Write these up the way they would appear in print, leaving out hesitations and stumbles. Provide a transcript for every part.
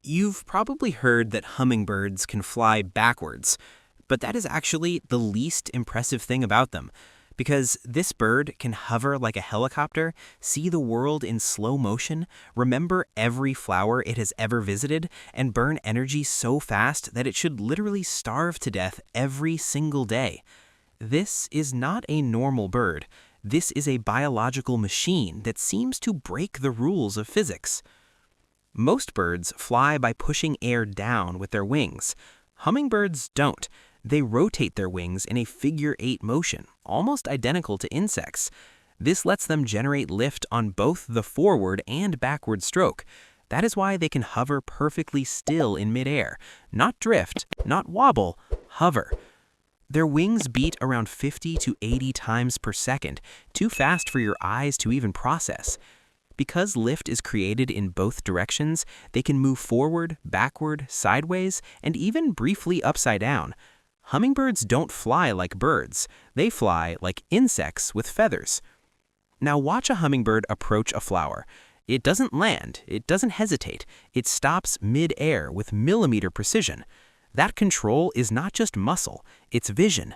You've probably heard that hummingbirds can fly backwards, but that is actually the least impressive thing about them, because this bird can hover like a helicopter, see the world in slow motion, remember every flower it has ever visited, and burn energy so fast that it should literally starve to death every single day. This is not a normal bird. This is a biological machine that seems to break the rules of physics. Most birds fly by pushing air down with their wings. Hummingbirds don't. They rotate their wings in a figure-8 motion, almost identical to insects. This lets them generate lift on both the forward and backward stroke. That is why they can hover perfectly still in midair. Not drift, not wobble, hover. Their wings beat around 50 to 80 times per second, too fast for your eyes to even process. Because lift is created in both directions, they can move forward, backward, sideways, and even briefly upside down. Hummingbirds don't fly like birds. They fly like insects with feathers. Now watch a hummingbird approach a flower. It doesn't land, it doesn't hesitate. It stops mid-air with millimeter precision. That control is not just muscle, it's vision.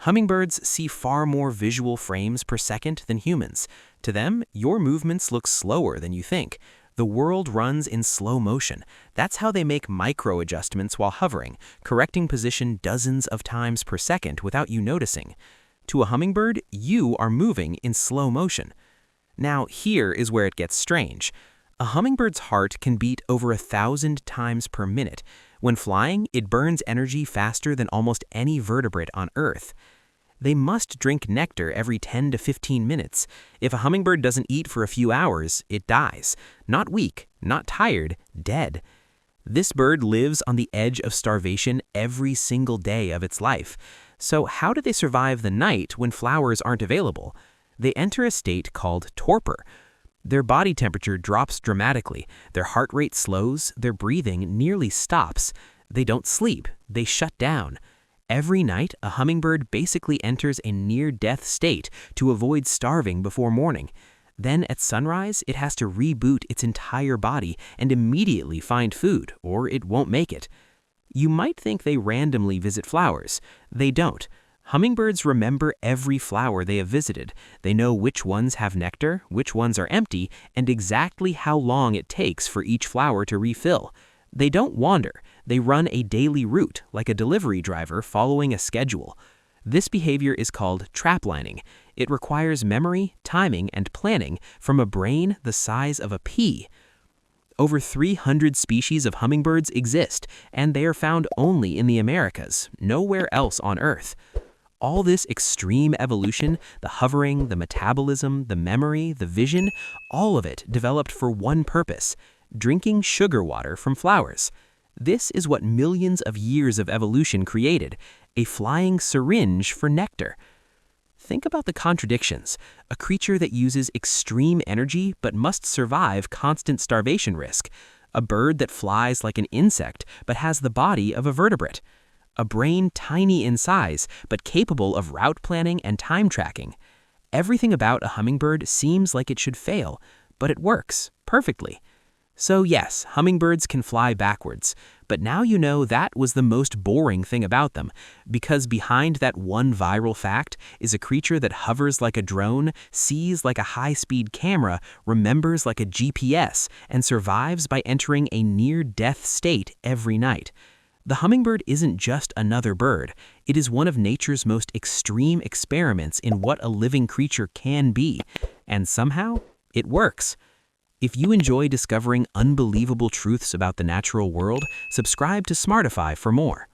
Hummingbirds see far more visual frames per second than humans. To them, your movements look slower than you think. The world runs in slow motion. That's how they make micro adjustments while hovering, correcting position dozens of times per second without you noticing. To a hummingbird, you are moving in slow motion. Now, here is where it gets strange. A hummingbird's heart can beat over 1,000 times per minute. When flying, it burns energy faster than almost any vertebrate on Earth. They must drink nectar every 10 to 15 minutes. If a hummingbird doesn't eat for a few hours, it dies. Not weak, not tired, dead. This bird lives on the edge of starvation every single day of its life. So how do they survive the night when flowers aren't available? They enter a state called torpor. Their body temperature drops dramatically, their heart rate slows, their breathing nearly stops. They don't sleep, they shut down. Every night, a hummingbird basically enters a near-death state to avoid starving before morning. Then at sunrise, it has to reboot its entire body and immediately find food, or it won't make it. You might think they randomly visit flowers. They don't. Hummingbirds remember every flower they have visited. They know which ones have nectar, which ones are empty, and exactly how long it takes for each flower to refill. They don't wander. They run a daily route, like a delivery driver following a schedule. This behavior is called traplining. It requires memory, timing, and planning from a brain the size of a pea. Over 300 species of hummingbirds exist, and they are found only in the Americas, nowhere else on Earth. All this extreme evolution, the hovering, the metabolism, the memory, the vision, all of it developed for one purpose: drinking sugar water from flowers. This is what millions of years of evolution created, a flying syringe for nectar. Think about the contradictions. A creature that uses extreme energy but must survive constant starvation risk. A bird that flies like an insect but has the body of a vertebrate. A brain tiny in size but capable of route planning and time tracking. Everything about a hummingbird seems like it should fail, but it works perfectly. So yes, hummingbirds can fly backwards, but now you know that was the most boring thing about them, because behind that one viral fact is a creature that hovers like a drone, sees like a high-speed camera, remembers like a GPS, and survives by entering a near-death state every night. The hummingbird isn't just another bird. It is one of nature's most extreme experiments in what a living creature can be, and somehow it works. If you enjoy discovering unbelievable truths about the natural world, subscribe to Smartify for more.